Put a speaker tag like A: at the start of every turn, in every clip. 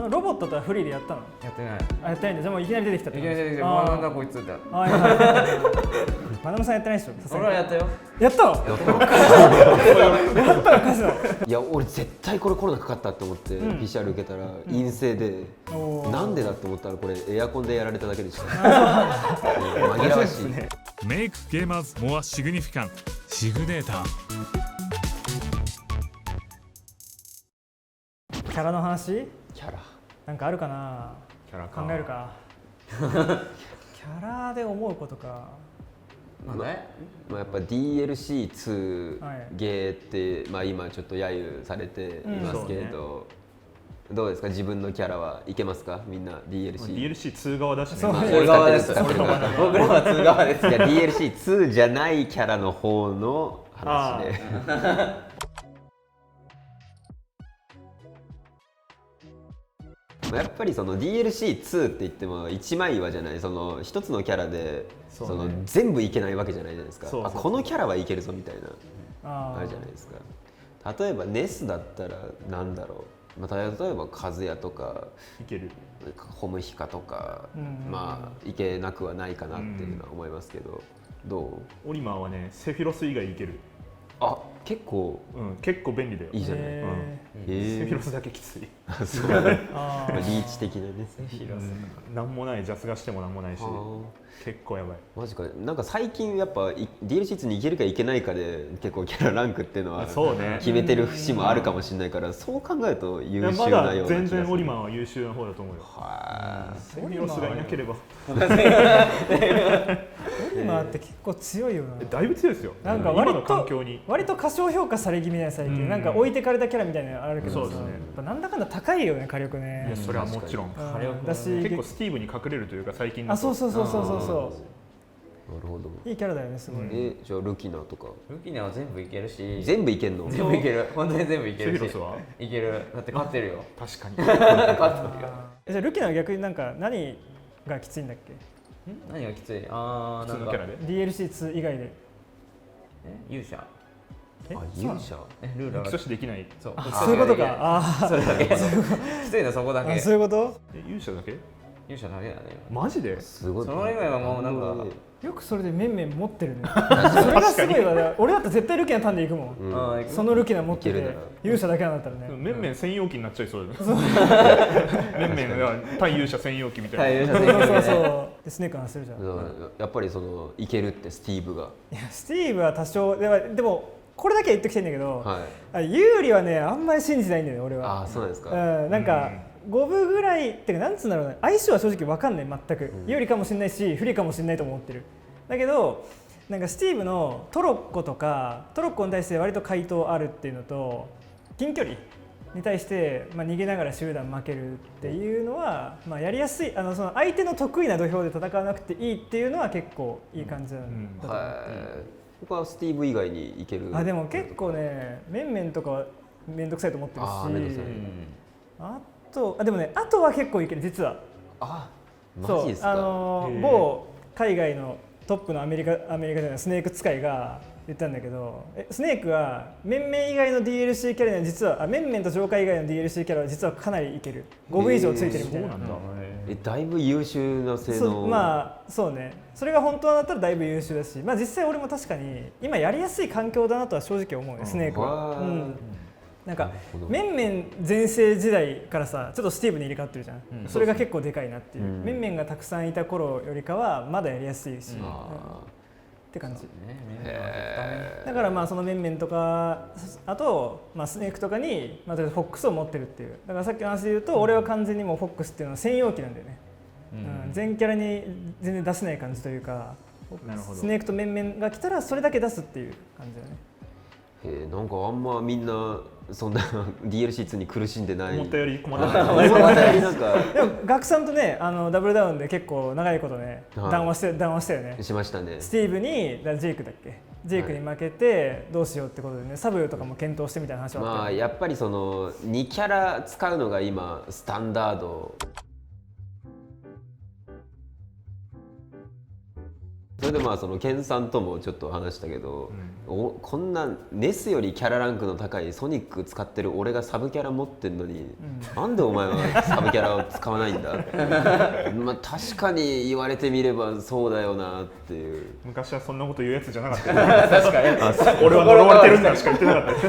A: ロボットとはフリーでやったの？
B: やってない。
A: やってないんだ。じゃあもういきなり出てきたって
B: いきなり出てきて、なんだこいつって。
A: まなぶさんやってないでしょ？
B: 俺はやったよ。
A: やったの？やったのかしら。
C: いや俺絶対これコロナかかったって思って PCR 受けたら陰性で、なんでだって思ったらこれエアコンでやられただけでした。紛らわしい。
D: メイクゲーマーズモアシグニフィカンシグネーター。
A: キャラの話？
C: キャラ
A: なんかあるかな？
B: キャラか
A: 考えるか。キャラで思うことか。
C: まあやっぱ DLC2 ゲーって、今ちょっと揶揄されていますけれど、どうですか自分のキャラはいけますかみんな
E: DLC2 側だしね。
B: 2側です。僕らは2側です。
C: いや DLC2 じゃないキャラの方の話で。やっぱりその DLC2 って言っても一枚岩じゃない、その一つのキャラでその全部いけないわけじゃないじゃないですか。このキャラはいけるぞみたいなあるじゃないですか。例えばネスだったらなんだろう、例えばカズヤとか
E: いける、
C: ホムヒカとか、いけなくはないかなっていうのは思いますけど、どう？
E: オリマーはねセフィロス以外いける。
C: あ、結構
E: 便利だよ。
C: いいじゃない。
E: セフィロスだけきつい。
C: そうだね。リーチ的なね。
E: なんもない、ジャスがしてもなんもないし、結構やばい。
C: マジか。なんか最近やっぱ DLC2 にいけるかいけないかで結構キャラランクっていうのは決めてる節もあるかもしれないから、そう考えると優秀なような気がする。
E: 全然オリマーは優秀な方だと思うよ。セフィロスがいなければ。
A: オリマーって結構強いよな。
E: だいぶ強いですよ。
A: なんか割と過小評価され気味な最近。なんか置いてかれたキャラみたいなのあるけど、なんだかんだ高いよね火力ね。
E: いやそれはもちろん。だし結構スティーブに隠れるというか最近の。
A: そう。
C: なるほど。
A: いいキャラだよねすごい。
C: じゃあルキナとか。
B: ルキナは全部いけるし。
C: 全部いけんの？
B: 全部いける。本当に全部いけるし。
E: セフィロスはい
B: ける。だって勝ってるよ。
E: 確かに。
B: 勝ってるよ。
A: じゃあルキナは逆になんか何がきついんだっけ？
B: 何がきつい？
E: 普通のキャラで
A: DLC2 以外で。
B: 勇者。
C: 勇者？
B: ルールは
E: 基礎できない。
A: そういうことか。
B: それだけ。きついのそこだけ。
A: そういうこと？
E: 勇者だけ？
B: 勇者だけだね。
E: マジで？
C: すごい。
B: その以外はもうなんか。
A: よくそれで面々持ってるね。それがすごいわ。俺だったら絶対ルキナターンで行くもん。そのルキナ持ってて勇者だけなんだったらね。
E: 面々専用機になっちゃいそうだね。面々が対勇者専用機みたいな。
A: そう。でスネーク話するじゃん。
C: やっぱりそのいけるってスティーブが。
A: いやスティーブは多少でもこれだけは言ってきてんだけど、有利はねあんまり信じないんだよね俺は。
C: あ、そうなんですか。
A: なんか5分ぐらいってかなんつうんだろうね、相性は正直分かんない全く。有利かもしれないし不利かもしれないと思ってる。だけどなんかスティーブのトロッコに対して割と回答あるっていうのと、近距離に対して、逃げながら集団負けるっていうのは、やりやすい。その相手の得意な土俵で戦わなくていいっていうのは結構いい感じなんだと思う。
C: 僕はスティーブ以外にいける。
A: でも結構ね面々とかは面倒くさいと思ってるし、でもねあとは結構いける実は。
C: マジですか。
A: 某海外のトップのアメリカじゃないスネーク使いが言ったんだけど、スネークは面々以外の DLC キャラには実は面々と浄化以外の DLC キャラは実はかなりいける。5分以上ついてるみたいな。
C: だいぶ優秀な性能。
A: そうね。それが本当だったらだいぶ優秀だし、実際俺も確かに今やりやすい環境だなとは正直思うねスネークは。なんか面々全盛時代からさちょっとスティーブに入れ替わってるじゃん。それが結構でかいなっていう。面々がたくさんいた頃よりかはまだやりやすいし、って感じ。だからその面々とかあとスネークとかにフォックスを持ってるっていう。だからさっきの話で言うと俺は完全にもうフォックスっていうのは専用機なんだよね。全キャラに全然出せない感じというか、スネークと面々が来たらそれだけ出すっていう感じだね。
C: なんかあんまみんなそんな DLC2 に苦しんでない。
E: 思ったより困らない。
C: なんか
A: でもガクさんとねダブルダウンで結構長いことね談話したよね。
C: しましたね。
A: スティーブにジェイクだっけ、ジェイクに負けてどうしようってことでねサブとかも検討してみたいな話はあった。
C: やっぱりその2キャラ使うのが今スタンダード。それでまあそのケンさんともちょっと話したけど、こんなネスよりキャラランクの高いソニック使ってる俺がサブキャラ持ってんのに、なんでお前はサブキャラを使わないんだまあ確かに言われてみればそうだよなっていう。
E: 昔はそんなこと言うやつじゃなかった確かに俺は呪われてるんだしか言ってなかった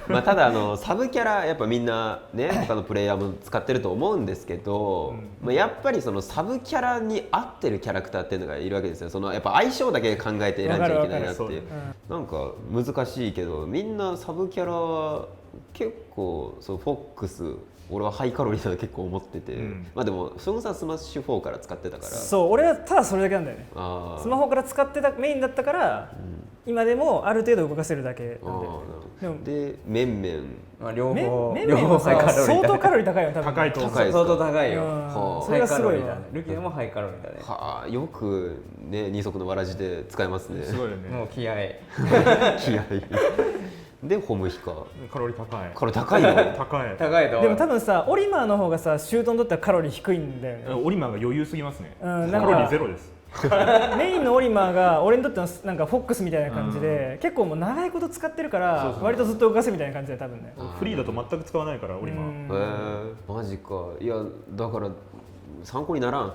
C: まあただサブキャラやっぱみんなね他のプレイヤーも使ってると思うんですけど、まあ、やっぱりそのサブキャラに合ってるキャラクターっていうのがいるわけですよ。そのやっぱ相性だけ考えて選んじゃいけないなっていう。なんか難しいけどみんなサブキャラは結構そうフォックス俺はハイカロリーだと結構思ってて、まあでもそのさスマッシュ4から使ってたから。
A: そう俺はただそれだけなんだよね。スマホから使ってたメインだったから、今でもある程度動かせるだけなん
C: でメンメン
B: 両方
A: 相当カロリー高いよ多分。
E: 高いと
B: 相当高いよ。
A: それがすごいわ。
B: ルキでもハイカロリーだね。
C: はあよくね二足のわらじで使えますね。
E: すごいよね。
B: もう気合
C: 気合でホムヒカ
E: カロリー高い。
C: カロリー高いの
B: 高いと。
A: でも多分さオリマーの方がさシュートにとってはカロリー低いんだよね。
E: オリマーが余裕すぎますね。カ
A: なん
E: ロリー
A: か
E: ゼロです。
A: メインのオリマーが俺にとってのなんかフォックスみたいな感じで、結構もう長いこと使ってるから割とずっと動かせみたいな感じで多分ね。
E: フリーだと全く使わないからオリマー。
C: マジか。いやだから参考にならん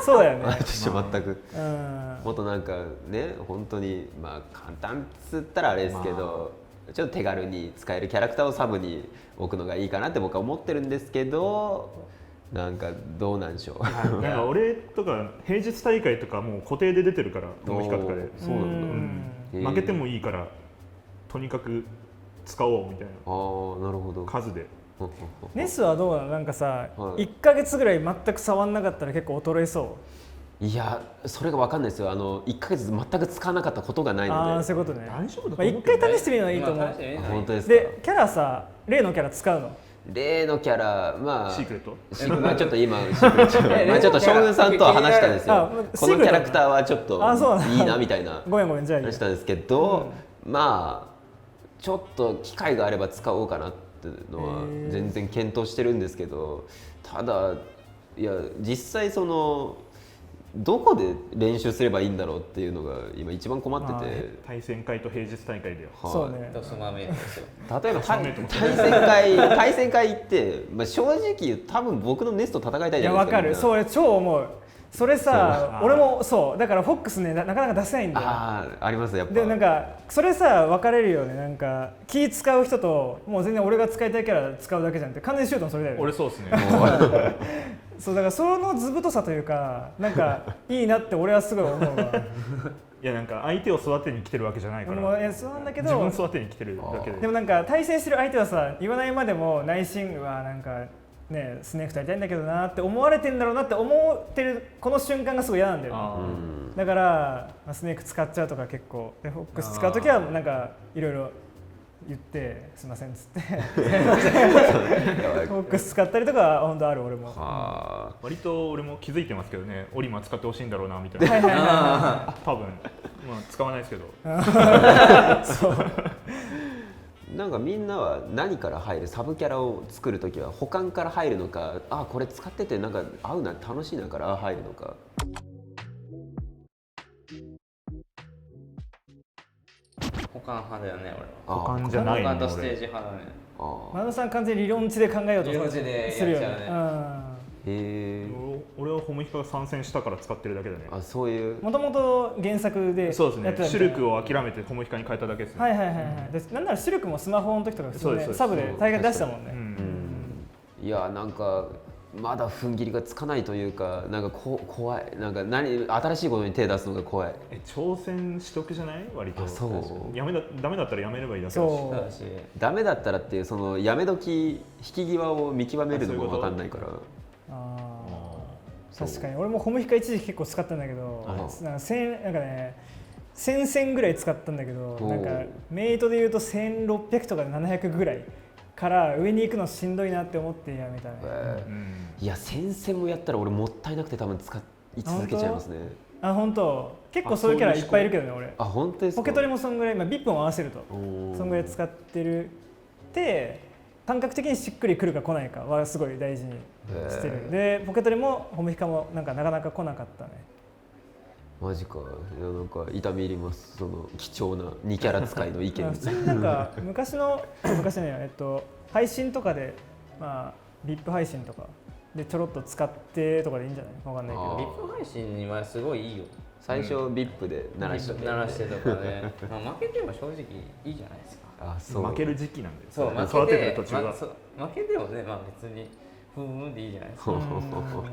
A: そうだよね
C: 私全くもっとなんかね本当にまあ簡単っつったらあれですけど、ちょっと手軽に使えるキャラクターをサブに置くのがいいかなって僕は思ってるんですけど、なんかどうなんでしょう
E: なんか俺とか平日大会とかもう固定で出てるからホムヒカとかで。
C: そうなん
E: だ、負けてもいいからとにかく使おうみたいな。
C: ああなるほど。
E: 数で
A: ネスはどうなの？なんかさ、1ヶ月ぐらい全く触んなかったら結構衰えそう？
C: いやそれが分かんないですよ。1ヶ月全く使わなかったことがないので。
A: ああそういうことね。
E: 大丈夫だと思う
A: 1回試してみるのはいいと思う。
C: 本当ですか。
A: でキャラさ例のキャラ使うの？
C: 例のキャラまあ
E: シークレット
C: まあちょっと今シークレットまあちょっと将軍さんとは話したんですよ。このキャラクターはちょっといいなみたいな
A: ごめんじゃあ
C: 話したんですけど、まあちょっと機会があれば使おうかなっていうのは全然検討してるんですけど、ただいや実際そのどこで練習すればいいんだろうっていうのが今一番困ってて。
E: 対戦会と平日大会では。
A: そうね。
C: 例えば対戦会行って、まあ、正直多分僕のネスと戦いたいじゃないですか。
A: いや分かる。それ超思う。それさ俺もそうだからフォックスねなかなか出せないんだよ。
C: ありますやっぱ。
A: でなんかそれさ分かれるよね。なんか気使う人ともう全然俺が使いたいキャラ使うだけじゃんって完全にシュートのそれだよね。
E: 俺そうですね
A: そうだからその図太さというかなんかいいなって俺はすごい思うわ
E: いやなんか相手を育てに来てるわけじゃないから。
A: そうなんだけど
E: 自分育てに来てるだけで。
A: でもなんか対戦してる相手はさ言わないまでも内心はなんかねスネークとやりたいんだけどなって思われてんだろうなって思ってるこの瞬間がすごい嫌なんだよね。だから、まあ、スネーク使っちゃうとか結構でフォックス使うときはなんかいろいろ言ってすいませんっつってフォックス使ったりとかは本当ある俺も。
E: 割と俺も気づいてますけどね。オリマー使ってほしいんだろうなみたいな。多分まあ使わないですけど
A: そう
C: なんかみんなは何から入るサブキャラを作るときは補完から入るのか、これ使っててなんか合うな楽しいなから入るのか。
B: 補完派だよね
E: 俺は。補完じゃないね。
B: 補完とステージ派だね。
A: 前田さん完全に理論値で考えようとするよね。
E: 俺はホムヒカが参戦したから使ってるだけだね。
C: そういう
A: もともと原作で
E: そうですね。シルクを諦めてホムヒカに変えただけですね。
A: はいなんならシルクもスマホの時とかサブで大概出したもんね。
C: いやなんかまだ踏ん切りがつかないというか、なんか怖い。なんか新しいことに手出すのが怖い。
E: 挑戦しとくじゃない割と。
C: そう
E: ダメだったらやめればいいだけだし。
C: ダメだったらっていうそのやめ時引き際を見極めるのも分かんないから。
A: 確かに俺もホムヒカ一時期結構使ったんだけど、なんかね1000戦ぐらい使ったんだけど、なんかメイトでいうと1600とか700ぐらいから上に行くのしんどいなって思ってやめたね。
C: いや1000戦もやったら俺もったいなくて多分使い続けちゃいますね。
A: 本当結構そういうキャラいっぱいいるけどね俺。
C: 本当ですか。
A: ポケトレもそんぐらい、ビップも合わせるとそんぐらい使ってるって感覚的にしっくりくるか来ないかはすごい大事にしてる。でポケトレもホムヒカもなかなか来なかったね。
C: マジか。いやなんか痛み入ります。その貴重な2キャラ使いの意見。
A: 普通になんか昔ね配信とかでまあVIP 配信とかでちょろっと使ってとかでいいんじゃない？わかんないけど。
B: VIP 配信にはすごいいいよ。
C: 最初 VIP で鳴らして
B: とかね。まあ負けても正直いいじゃないですか。
C: あ、そう。
E: 負ける時期なんで。
B: そう、
E: 育ててる途中は。
B: 負けてもね、まあ別にふんでいいじゃないですか。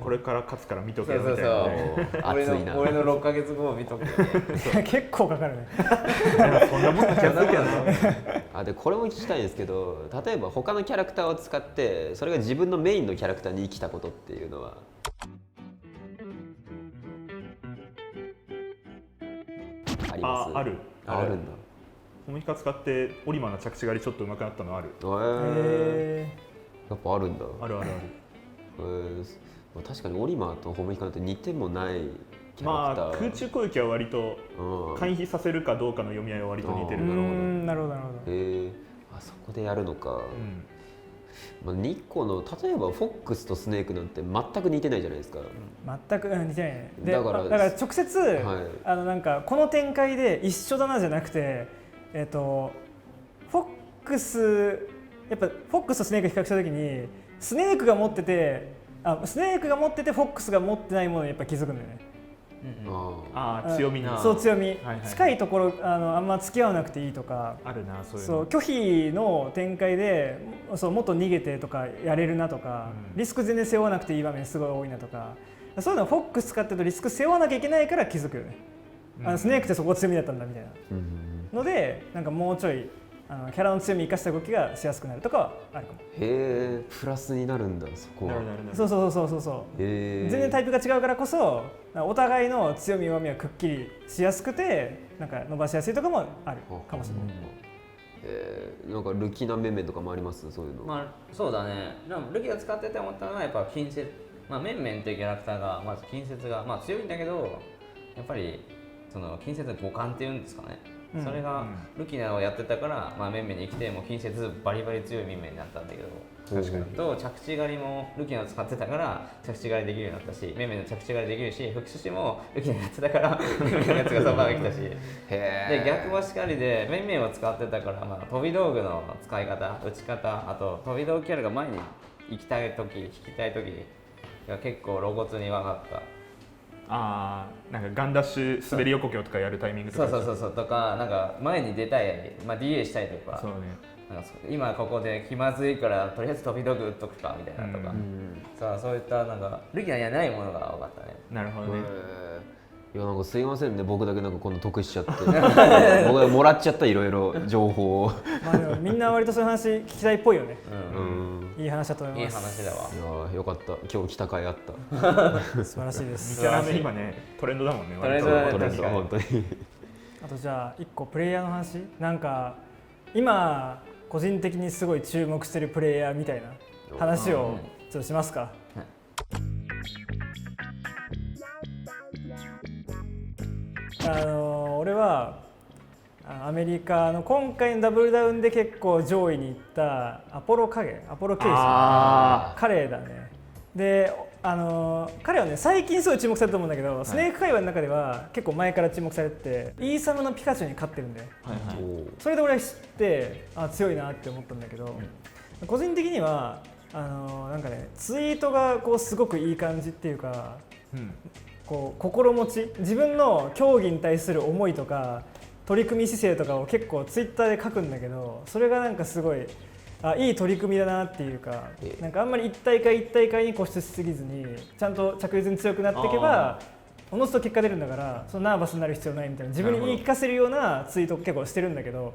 E: これから勝つから見とけよみたいな。
C: 熱いな。
B: 俺の6ヶ月後を見とけよ。
A: 結構かかるね。
E: そんなもんな気がするけどな。
C: でこれも聞きたいんですけど、例えば他のキャラクターを使ってそれが自分のメインのキャラクターに生きたことっていうのはあります？
E: ある
C: んだ。
E: ホムヒカ使ってオリマの着地狩りちょっと上手くなったのある。
C: やっぱあるんだ。
E: ある。
C: 確かにオリマーとホムヒカって似てもないキャラクター。
E: まあ空中攻撃は割と回避させるかどうかの読み合いは割と似てる。
A: なるほど。
C: あそこでやるのか。まあ、2個の例えばフォックスとスネークなんて全く似てないじゃないですか。
A: 全く似てないね。
C: だから
A: 直接、なんかこの展開で一緒だなじゃなくて、フォックスやっぱフォックスとスネーク比較したときにスネークが持っててフォックスが持ってないものにやっぱ気づくんだよね。
E: 強みな。
A: そう強み、近いところあんま付き合わなくていいとか
E: あるな。
A: そう拒否の展開でもっと逃げてとかやれるなとか、リスク全然背負わなくていい場面すごい多いなとか、そういうのフォックス使ってるとリスク背負わなきゃいけないから気づくよね。スネークってそこ強みだったんだみたいなので、なんかもうちょいキャラの強み生かした動きがしやすくなるとかはあるかも。
C: へえ、プラスになるんだそこは。
A: そう。全然タイプが違うからこそお互いの強み弱みはくっきりしやすくてなんか伸ばしやすいとかもあるかもしれない。
C: なんかルキナメメとかもあります？そういうの。
B: まあそうだね。でもルキが使ってて思ったのはやっぱ近接、メンメンというキャラクターがまず近接が強いんだけど、やっぱりその近接互換っていうんですかね。それがルキナをやってたから、メンメンに来ても近接バリバリ強いメンメンになったんだけど、
E: 確かに
B: と着地狩りもルキナを使ってたから着地狩りできるようになったし、メンメンの着地狩りできるし、フクシシもルキナやってたからメンメンのやつがそのまま来たし、で逆もしかりでメンメンを使ってたから、飛び道具の使い方、打ち方、あと飛び道具キャラが前に行きたい時、引きたい時が結構露骨に分かった。
E: なんかガンダッシュ滑り横強とかやるタイミングとか。
B: そうとか、なんか前に出たい、DA したいとか、なんか今ここで気まずいからとりあえず飛び道具打っとくかみたいなとか、そういったなんかルキナにはないものが多かったね。
E: なるほどね。
C: いやなんかすいませんね、僕だけなんかこの得しちゃって僕がもらっちゃったいろいろ情報を
A: でもみんな割とそういう話聞きたいっぽいよね。いい話だと思います。
B: いい話だわ。
C: いやよかった、今日来た甲斐あった
A: 素晴らしいです。
E: 2キャラ目今ねトレンドだもんね。
B: トレンドだね、
C: トレンド本当に
A: あとじゃあ1個プレイヤーの話、なんか今個人的にすごい注目してるプレイヤーみたいな話をちょっとしますか。俺はアメリカの今回のダブルダウンで結構上位に行ったアポロケイジ、彼だね。で彼はね最近すごい注目されたと思うんだけど、スネーク界隈の中では結構前から注目されてて、イーサムのピカチュウに勝ってるんで、それで俺は知って強いなって思ったんだけど、個人的にはなんかねツイートがこうすごくいい感じっていうか、こう心持ち、自分の競技に対する思いとか取り組み姿勢とかを結構ツイッターで書くんだけど、それがなんかすごいいい取り組みだなっていうか、なんかあんまり一大会に固執しすぎずにちゃんと着実に強くなっていけばおのずと結果出るんだから、そのナーバスになる必要ないみたいな自分に言い聞かせるようなツイートを結構してるんだけど、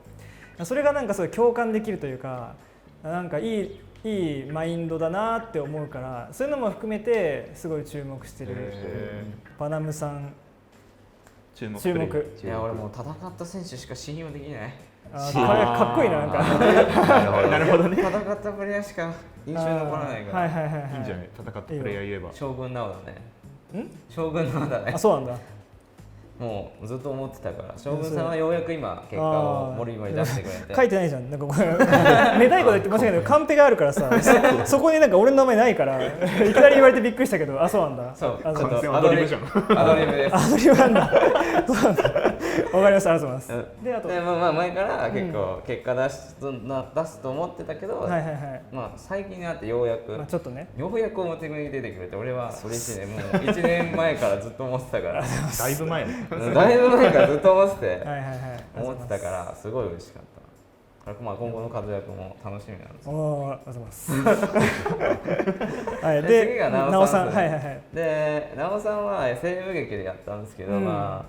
A: それがなんかすごい共感できるというか、なんかいいマインドだなって思うから、そういうのも含めてすごい注目してる。パナムさん注目。
B: いや俺もう戦った選手しか信用できない。
A: かっこいいな、なんか
E: なるほどね。
B: 戦ったプレイヤーしか印象に残らないから。
E: いいんじゃない、戦ったプレイヤー言えば。
B: 将軍直だね。将軍直だね。
A: そうなんだ。
B: もうずっと思ってたから、将軍さんはようやく今結果をもりもり出してくれて。
A: 書いてないじゃん。なんかこれめたいこと言って申し訳ないけどカンペがあるからさ、そこになんか俺の名前ないからいきなり言われてびっくりしたけど、あ、そうなんだ。
B: そう、
E: 完全アドリブじゃん。
B: アドリブです。
A: アドリブなんだ。そうなんだ。わかりました。ありがとうございます。
B: で、あとまあ前から結構結果出すと思ってたけど、まあ最近になってようやく
A: ちょっとね、
B: ようやく表に出てくれて、俺は嬉しいね。もう1年前からずっと思ってたから。
E: だいぶ前ね。
B: だいぶ前からずっと思ってて、思ってたからすごい嬉しかった。まあ今後の活躍も楽しみなんです。
A: おー、ありがとうございます。はい、で、
B: 次が
A: なおさん、
B: で、なおさんは西部劇でやったんですけど、ま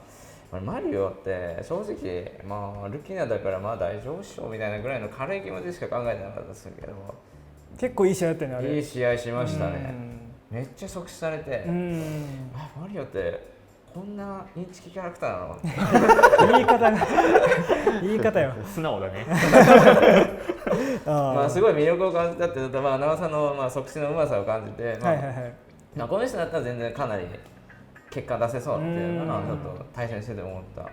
B: あマリオって正直まあルキナだからまあ大丈夫っしょみたいなぐらいの軽い気持ちしか考えてなかったですけど、
A: 結構いい試合だったよね、あれ。
B: いい試合しましたね。めっちゃ即死されて、マリオってこんなインチキキャラクターなの？
A: 言い方が言い方よ。
E: 素直だね。
B: まあすごい魅力を感じたっていうと、まあ奈緒さんのまあ即死のうまさを感じて、まあこの人だったら全然かなり結果出せそうっていうのはちょっと対戦してて思った。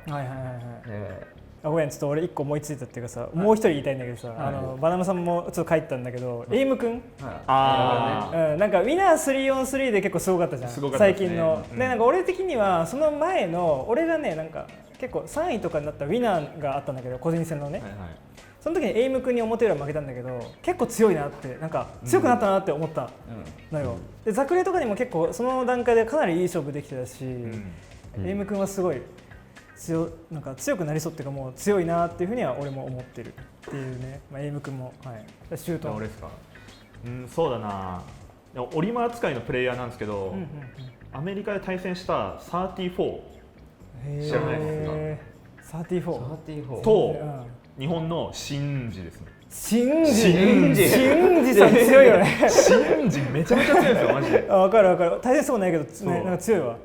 B: ごめん、ちょっと俺一個思いついたっていうかさ、もう一人言いたいんだけどさ、バナナさんもちょっと書いてたんだけど、エイムくん、なんかウィナー 3on3 で結構すごかったじゃん、最近の。でなんか俺的にはその前の俺がね、なんか結構3位とかになったウィナーがあったんだけど、個人戦のね。その時にエイムくんに表裏負けたんだけど、結構強いなって、なんか強くなったなって思ったのよ。でザクレとかにも結構その段階でかなりいい勝負できてたし、エイムくんはすごいなんか強くなりそうっていうか、もう強いなっていうふうには俺も思ってるっていうね。まあ、エイム君も、シュート。
E: 俺ですか。そうだな。オリマ扱いのプレイヤーなんですけど、アメリカで対戦した34知らないですか。34と日本のシンジですね。
A: シンジさん強いよね。
E: シンジめちゃめちゃ強いですよ、マジで。
A: わかるわかる。対戦そうないけど、なんか強いわ。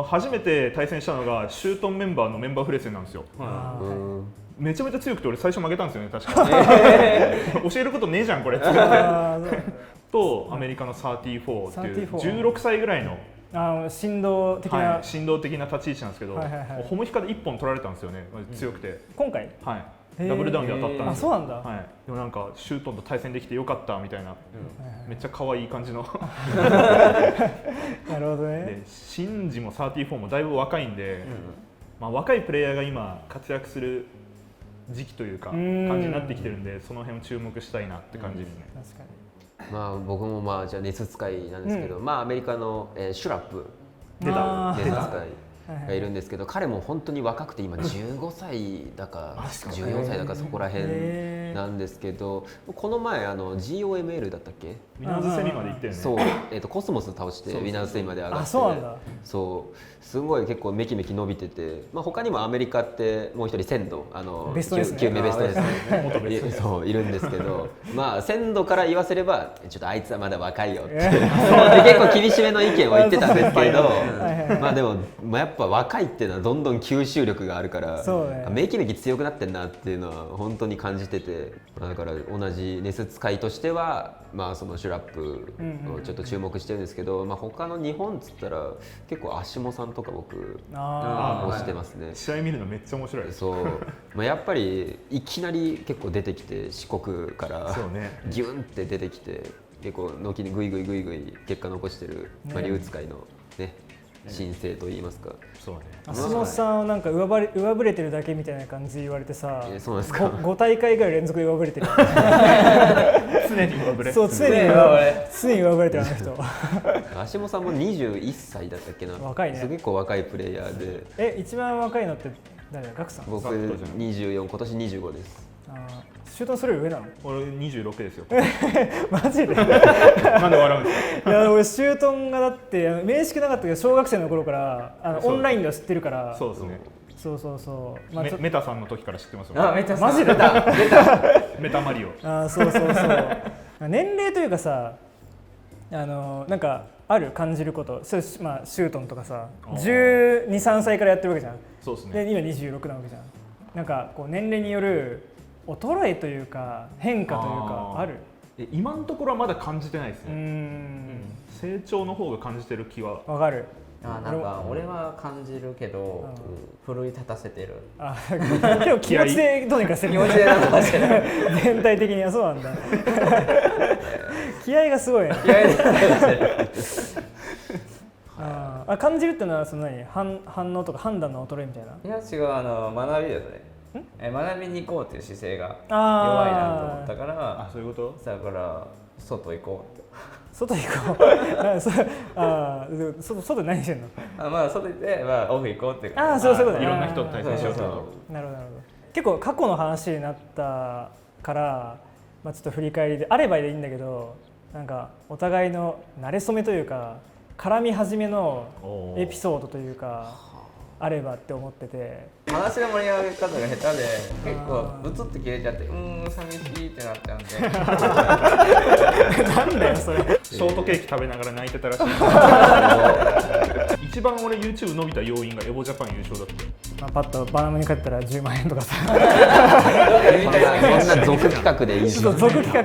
E: 初めて対戦したのがシュートンメンバーのメンバーフレーセンなんですよ。めちゃめちゃ強くて俺最初負けたんですよね、確か。教えることねえじゃんこれってとアメリカの34っていう16歳ぐらいの
A: 振動的な
E: 立ち位置なんですけど、ホムヒカで1本取られたんですよね、強くて。
A: 今回
E: ダブルダウンで当たったんですよ。
A: そうなんだ。
E: でもなんかシュートンと対戦できてよかったみたいな、めっちゃ可愛い感じの。
A: なるほどね。
E: でシンジも34もだいぶ若いんで、まあ若いプレイヤーが今活躍する時期というか感じになってきてるんで、その辺を注目したいなって感じですね。
A: 確かに。
C: まあ僕もまあじゃあ熱使いなんですけど、まあアメリカのシュラップ熱使いがいるんですけど、彼も本当に若くて今15歳だか14歳だかそこら辺なんですけど、この前GOML だったっけ、
E: ウィナーズセミまで行ってるね。
C: そう、コスモス倒してウィナーズセミまで上がって、そうすごい結構メキメキ伸びてて、まあ他にもアメリカってもう一人鮮度9名ベストですね、そういるんですけど、まあ鮮度から言わせればちょっとあいつはまだ若いよって結構厳しめの意見を言ってたんですけど、まあでもやっぱ若いっていうのはどんどん吸収力があるから、めきめき強くなってんなっていうのは本当に感じてて、だから同じネス使いとしてはまあそのシュラップをちょっと注目してるんですけど、まあ他の日本っつったら結構アシモさんとか僕推してますね。
E: 試合見るのめっちゃ面白いです。
C: そう、まあやっぱりいきなり結構出てきて、四国からギュンって出てきて結構軒にグイグイ結果残してる竜使いのね新星と言いますか。
E: そうね。
A: 橋本さんをなんか上振れてるだけみたいな感じ言われてさ、
C: そうなんですか。
A: 5大会ぐらい連続で上振れてる。
E: 常に上振れ。
A: そう、常に上振れてるあの人。
C: 橋本さんも21歳だったっけな。
A: 若いね。
C: 結構若いプレイヤーで。
A: 一番若いのって誰だ、ガクさん？
C: 僕24、今年25です。
A: シュートそれ上なの？
E: 俺26ですよ。
A: マジで？
E: なんで笑うんですか？
A: いや俺シュートンがだって面識なかったけど小学生の頃からオンラインでは知ってるから。
E: そうですね。
A: そう。
E: メタさんの時から知ってますよ。
B: メタ
A: マジで？
E: メタマリオ。
A: そう。年齢というかさ、なんかある感じること、まあシュートンとかさ、12、13歳からやってるわけじゃん。
E: そうですね。
A: で今26なわけじゃん。なんかこう年齢による衰えというか変化というかある？
E: 今のところはまだ感じてないですね。成長の方が感じてる気は。
A: わかる。
B: なんか俺は感じるけど、奮い立たせてる。
A: でも気持ちでどうにかしてる。
B: 気持ちでなんとかしてる。
A: 全体的にはそうなんだ。気合がすごいね。
B: 気合で
A: 感じるってのはその反応とか判断の衰えみたいな。
B: いや違う、学びですね。学びに行こうっていう姿勢が弱いなと思ったから、
E: そういうこと？
B: だから外行こうって。
A: 外行こう。外何してんの？
B: まあ外行ってオフ行こうっていう
A: か。そういうことね。
E: いろんな人と対戦しようと。
A: なるほど。結構過去の話になったから、ちょっと振り返りであればいいんだけど、なんかお互いの馴れ初めというか絡み始めのエピソードというかあればって思ってて。
B: 話の盛り上げ方が下手で結構ブツって切れちゃって寂しいってなっちゃうんで。
A: なんだよそれ。
E: ショートケーキ食べながら泣いてたらしい。一番俺 YouTube 伸びた要因がエボジャパン優勝だって。
A: パッとバナムに帰ったら10万円とかさ。
C: そんな俗企画でいいじゃん。
A: 俗企画。